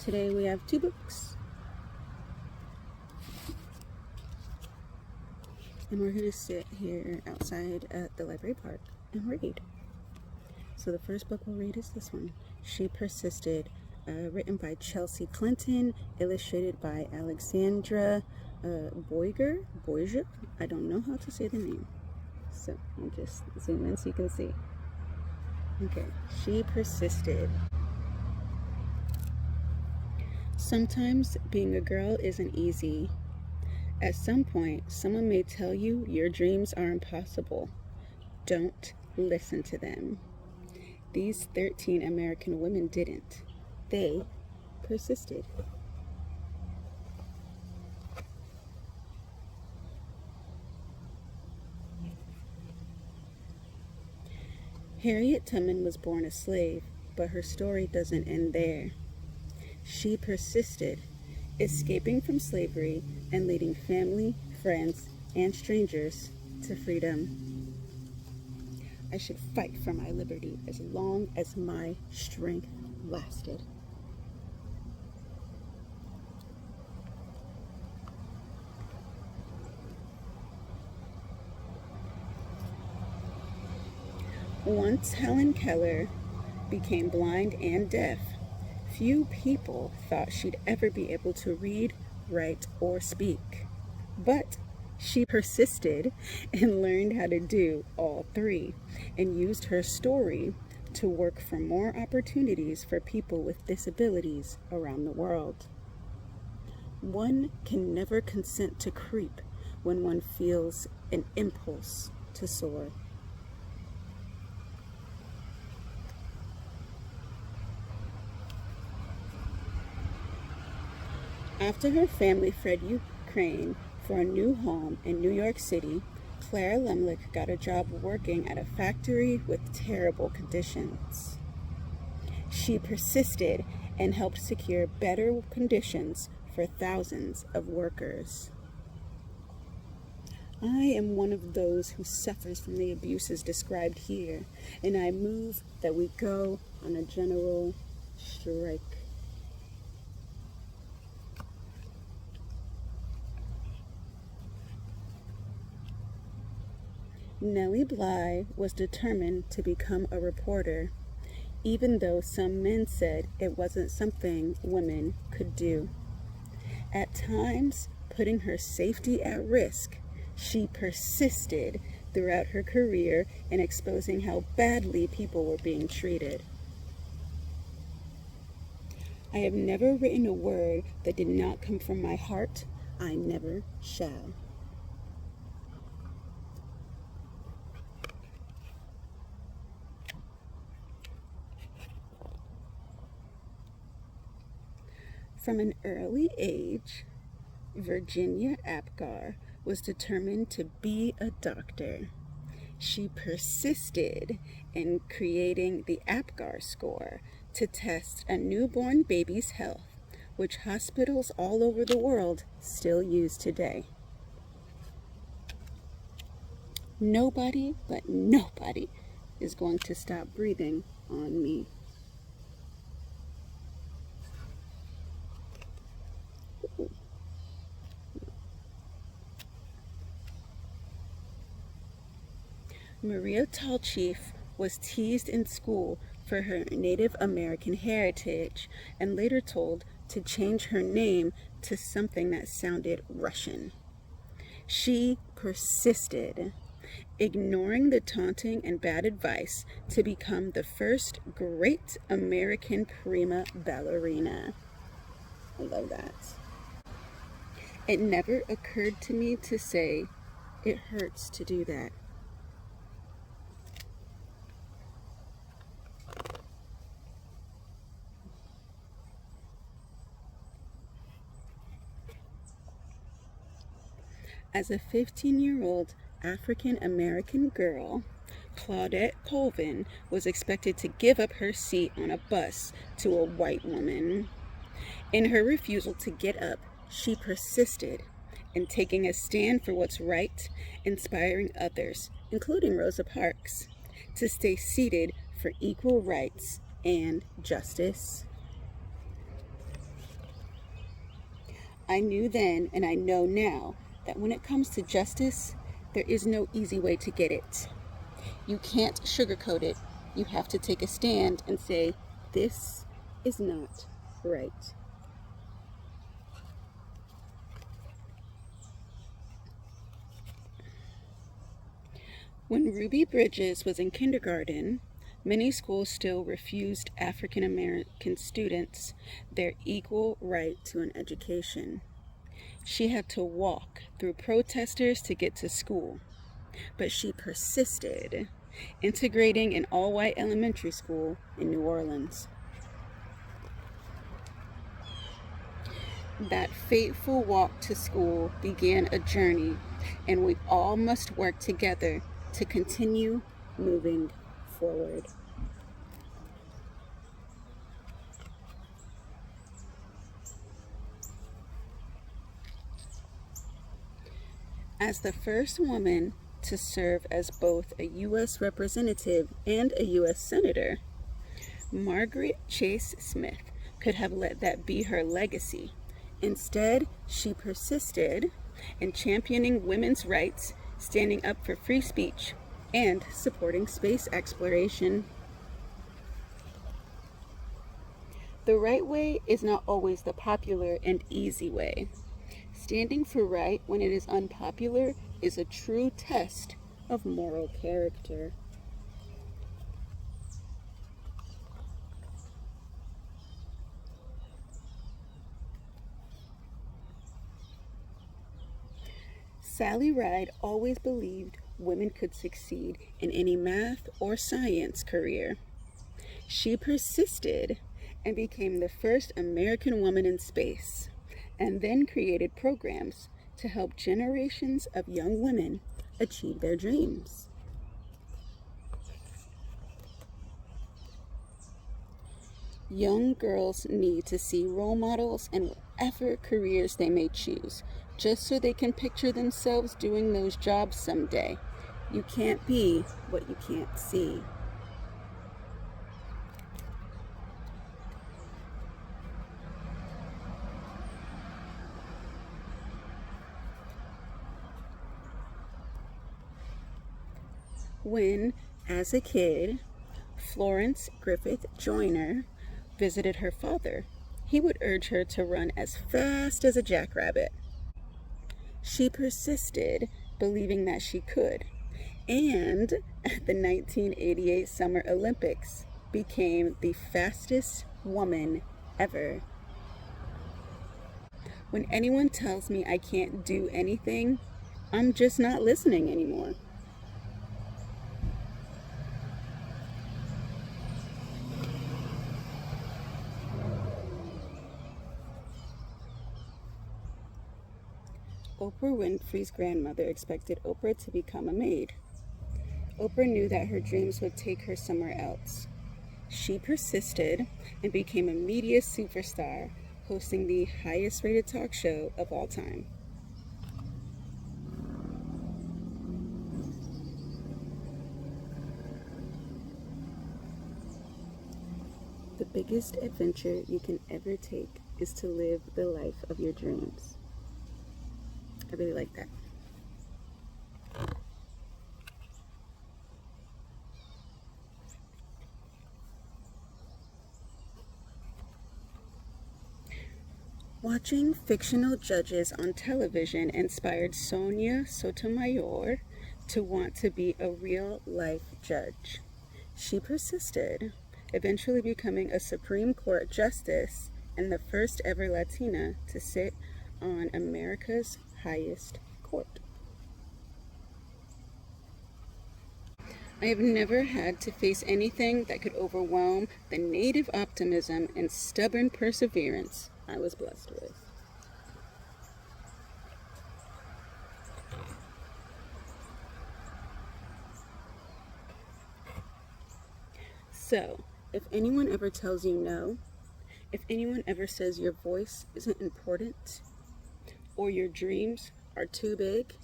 Today we have 2 books. And we're going to sit here outside at the library park and read. So the first book we'll read is this one, She Persisted, written by Chelsea Clinton, illustrated by Alexandra Boyger. I don't know how to say the name. So I'll just zoom in so you can see. Okay, She Persisted. Sometimes being a girl isn't easy. At some point, someone may tell you your dreams are impossible. Don't listen to them. These 13 American women didn't. They persisted. Harriet Tubman was born a slave, but her story doesn't end there. She persisted, escaping from slavery and leading family, friends, and strangers to freedom. I should fight for my liberty as long as my strength lasted. Once Helen Keller became blind and deaf, few people thought she'd ever be able to read, write, or speak. But she persisted and learned how to do all 3 and used her story to work for more opportunities for people with disabilities around the world. One can never consent to creep when one feels an impulse to soar. After her family fled Ukraine for a new home in New York City, Clara Lemlich got a job working at a factory with terrible conditions. She persisted and helped secure better conditions for thousands of workers. I am one of those who suffers from the abuses described here, and I move that we go on a general strike. Nellie Bly was determined to become a reporter, even though some men said it wasn't something women could do. At times, putting her safety at risk, she persisted throughout her career in exposing how badly people were being treated. I have never written a word that did not come from my heart. I never shall. From an early age, Virginia Apgar was determined to be a doctor. She persisted in creating the Apgar score to test a newborn baby's health, which hospitals all over the world still use today. Nobody but nobody is going to stop breathing on me. Maria Tallchief was teased in school for her Native American heritage and later told to change her name to something that sounded Russian. She persisted, ignoring the taunting and bad advice to become the first great American prima ballerina. I love that. It never occurred to me to say, it hurts to do that. As a 15-year-old African-American girl, Claudette Colvin was expected to give up her seat on a bus to a white woman. In her refusal to get up, she persisted in taking a stand for what's right, inspiring others, including Rosa Parks, to stay seated for equal rights and justice. I knew then and I know now that when it comes to justice, there is no easy way to get it. You can't sugarcoat it. You have to take a stand and say, this is not right. When Ruby Bridges was in kindergarten, many schools still refused African American students their equal right to an education. She had to walk through protesters to get to school, but she persisted, integrating an all-white elementary school in New Orleans. That fateful walk to school began a journey, and we all must work together to continue moving forward. As the first woman to serve as both a U.S. representative and a U.S. senator, Margaret Chase Smith could have let that be her legacy. Instead, she persisted in championing women's rights, standing up for free speech, and supporting space exploration. The right way is not always the popular and easy way. Standing for right when it is unpopular is a true test of moral character. Sally Ride always believed women could succeed in any math or science career. She persisted and became the first American woman in space, and then created programs to help generations of young women achieve their dreams. Young girls need to see role models in whatever careers they may choose, just so they can picture themselves doing those jobs someday. You can't be what you can't see. When, as a kid, Florence Griffith Joyner visited her father, he would urge her to run as fast as a jackrabbit. She persisted, believing that she could, and at the 1988 Summer Olympics became the fastest woman ever. When anyone tells me I can't do anything, I'm just not listening anymore. Oprah Winfrey's grandmother expected Oprah to become a maid. Oprah knew that her dreams would take her somewhere else. She persisted and became a media superstar, hosting the highest rated talk show of all time. The biggest adventure you can ever take is to live the life of your dreams. I really like that. Watching fictional judges on television inspired Sonia Sotomayor to want to be a real-life judge. She persisted, eventually becoming a Supreme Court justice and the first ever Latina to sit on America's highest court. I have never had to face anything that could overwhelm the native optimism and stubborn perseverance I was blessed with. So, if anyone ever tells you no, if anyone ever says your voice isn't important, or your dreams are too big,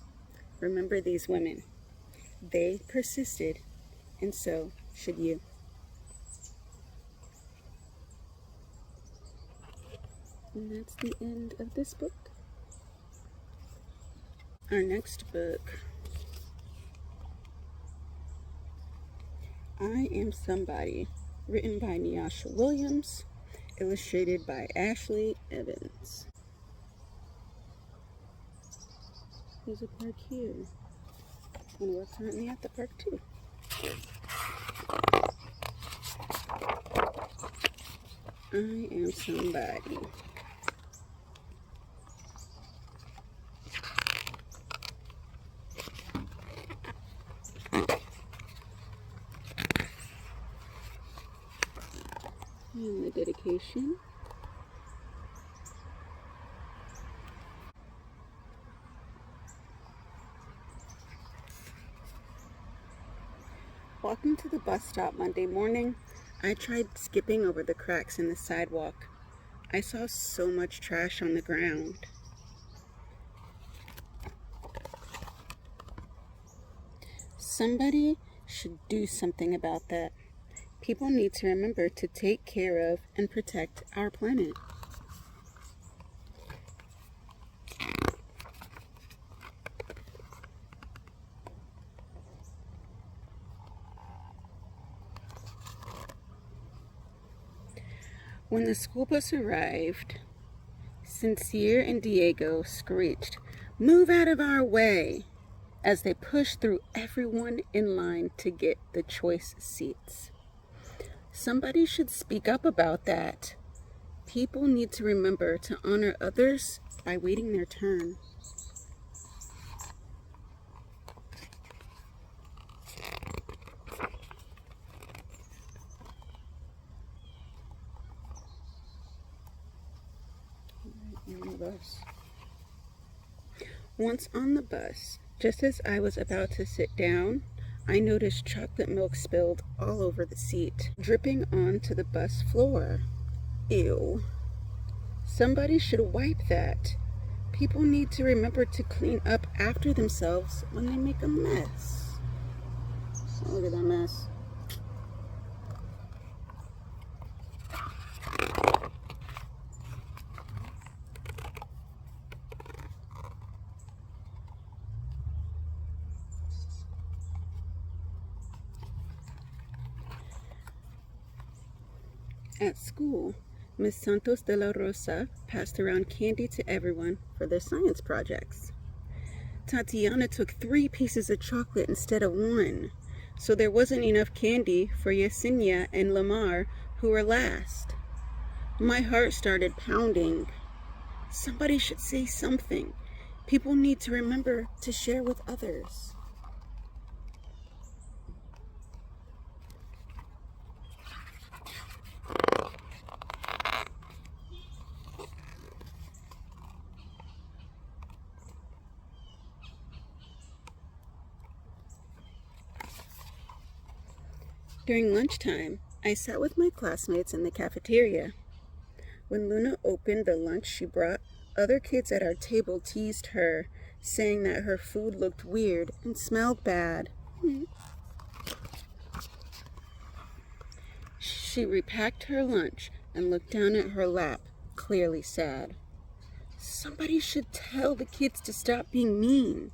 remember these women. They persisted, and so should you. And that's the end of this book. Our next book, I Am Somebody, written by Nyasha Williams, illustrated by Ashley Evans. There's a park here, and we're currently at the park too. I am somebody. And the dedication. Walking to the bus stop Monday morning, I tried skipping over the cracks in the sidewalk. I saw so much trash on the ground. Somebody should do something about that. People need to remember to take care of and protect our planet. When the school bus arrived, Sincere and Diego screeched, "Move out of our way," as they pushed through everyone in line to get the choice seats. Somebody should speak up about that. People need to remember to honor others by waiting their turn. Once on the bus, just as I was about to sit down, I noticed chocolate milk spilled all over the seat, dripping onto the bus floor. Ew. Somebody should wipe that. People need to remember to clean up after themselves when they make a mess. Oh, look at that mess. At school, Miss Santos de la Rosa passed around candy to everyone for their science projects. Tatiana took 3 pieces of chocolate instead of 1, so there wasn't enough candy for Yesenia and Lamar, who were last. My heart started pounding. Somebody should say something. People need to remember to share with others. During lunchtime, I sat with my classmates in the cafeteria. When Luna opened the lunch she brought, other kids at our table teased her, saying that her food looked weird and smelled bad. She repacked her lunch and looked down at her lap, clearly sad. Somebody should tell the kids to stop being mean.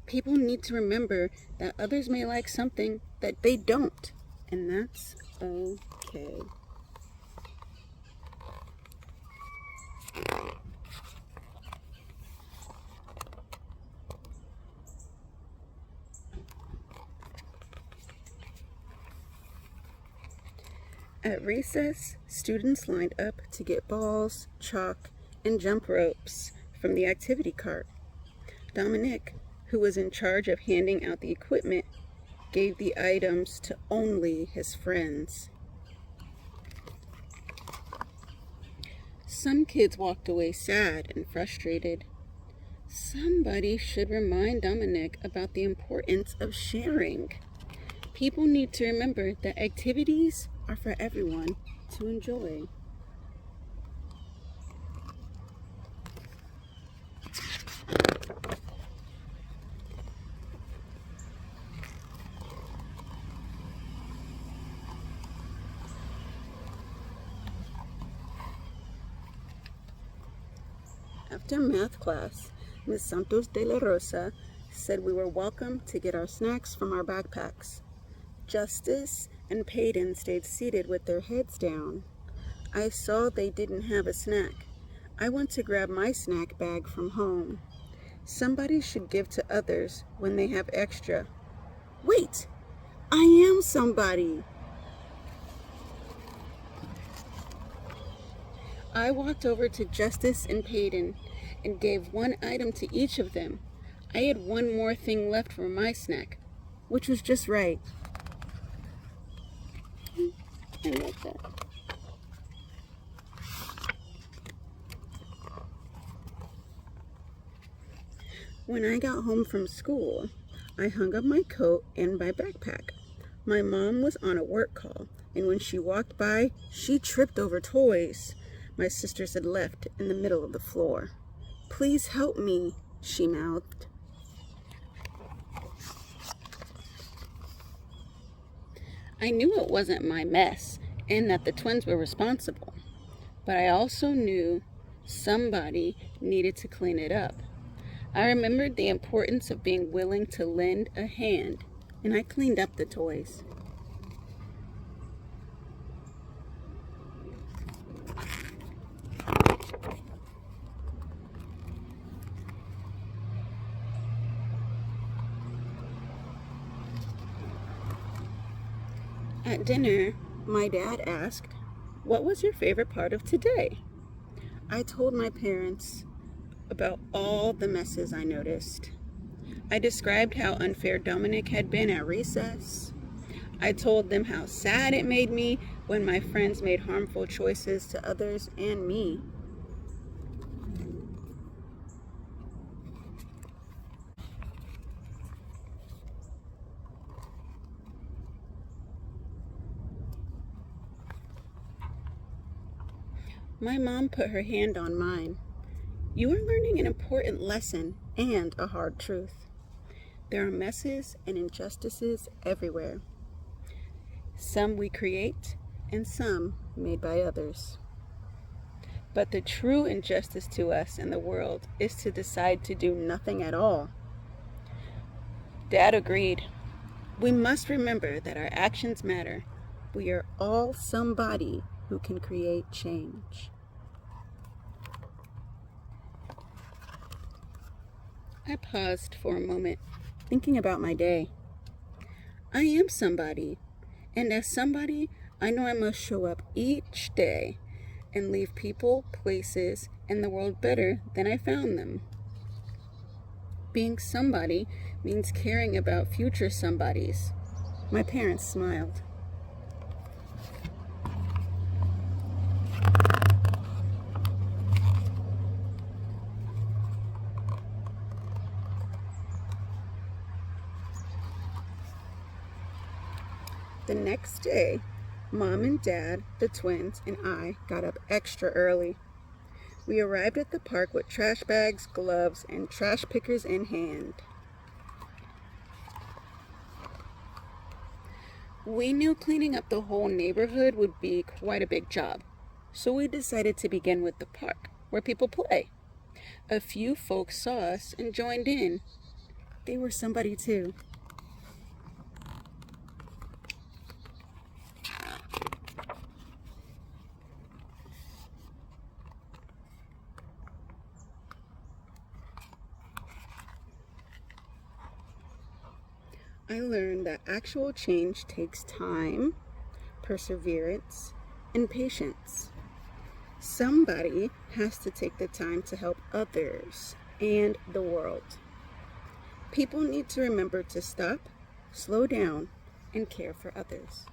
People need to remember that others may like something that they don't, and that's okay. At recess, students lined up to get balls, chalk, and jump ropes from the activity cart. Dominic, who was in charge of handing out the equipment, gave the items to only his friends. Some kids walked away sad and frustrated. Somebody should remind Dominic about the importance of sharing. People need to remember that activities are for everyone to enjoy. After math class, Miss Santos de la Rosa said we were welcome to get our snacks from our backpacks. Justice and Peyton stayed seated with their heads down. I saw they didn't have a snack. I went to grab my snack bag from home. Somebody should give to others when they have extra. Wait! I am somebody! I walked over to Justice and Peyton and gave one item to each of them. I had one more thing left for my snack, which was just right. I like that. When I got home from school, I hung up my coat and my backpack. My mom was on a work call, and when she walked by, she tripped over toys my sisters had left in the middle of the floor. "Please help me," she mouthed. I knew it wasn't my mess and that the twins were responsible, but I also knew somebody needed to clean it up. I remembered the importance of being willing to lend a hand, and I cleaned up the toys. At dinner, my dad asked, "What was your favorite part of today?" I told my parents about all the messes I noticed. I described how unfair Dominic had been at recess. I told them how sad it made me when my friends made harmful choices to others and me. My mom put her hand on mine. "You are learning an important lesson and a hard truth. There are messes and injustices everywhere. Some we create and some made by others. But the true injustice to us in the world is to decide to do nothing at all." Dad agreed. We must remember that our actions matter. We are all somebody who can create change. I paused for a moment, thinking about my day. I am somebody, and as somebody, I know I must show up each day and leave people, places, and the world better than I found them. Being somebody means caring about future somebodies. My parents smiled. The next day, Mom and Dad, the twins, and I got up extra early. We arrived at the park with trash bags, gloves, and trash pickers in hand. We knew cleaning up the whole neighborhood would be quite a big job, so we decided to begin with the park, where people play. A few folks saw us and joined in. They were somebody too. I learned that actual change takes time, perseverance, and patience. Somebody has to take the time to help others and the world. People need to remember to stop, slow down, and care for others.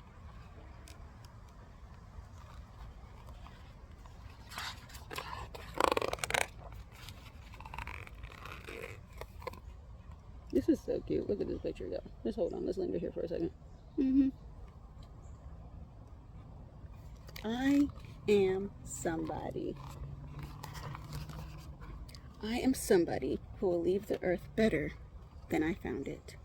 This is so cute. Look at this picture, though. Just hold on. Let's linger here for a second. I am somebody. I am somebody who will leave the earth better than I found it.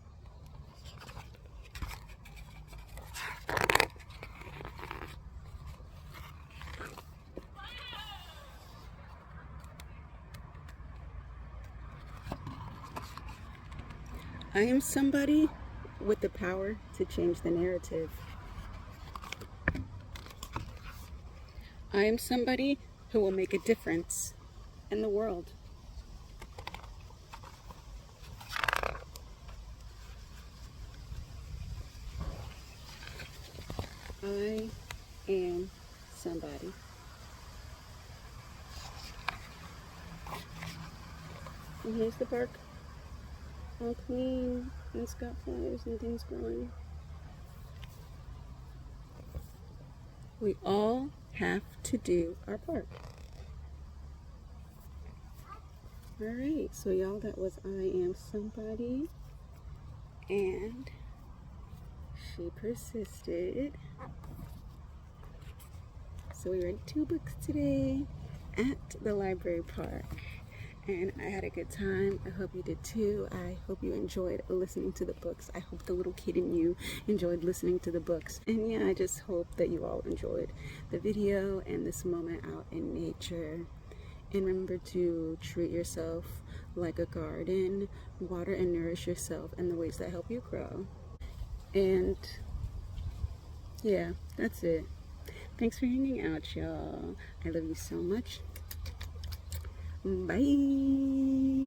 I am somebody with the power to change the narrative. I am somebody who will make a difference in the world. I am somebody. And here's the park, all clean, and it's got flowers and things growing. We all have to do our part. Alright, so y'all, that was I Am Somebody, and she persisted. So we read 2 books today at the library park, and I had a good time. I hope you did too. I hope you enjoyed listening to the books. I hope the little kid in you enjoyed listening to the books. And yeah, I just hope that you all enjoyed the video and this moment out in nature. And remember to treat yourself like a garden. Water and nourish yourself in the ways that help you grow. And yeah, that's it. Thanks for hanging out, y'all. I love you so much. Bye.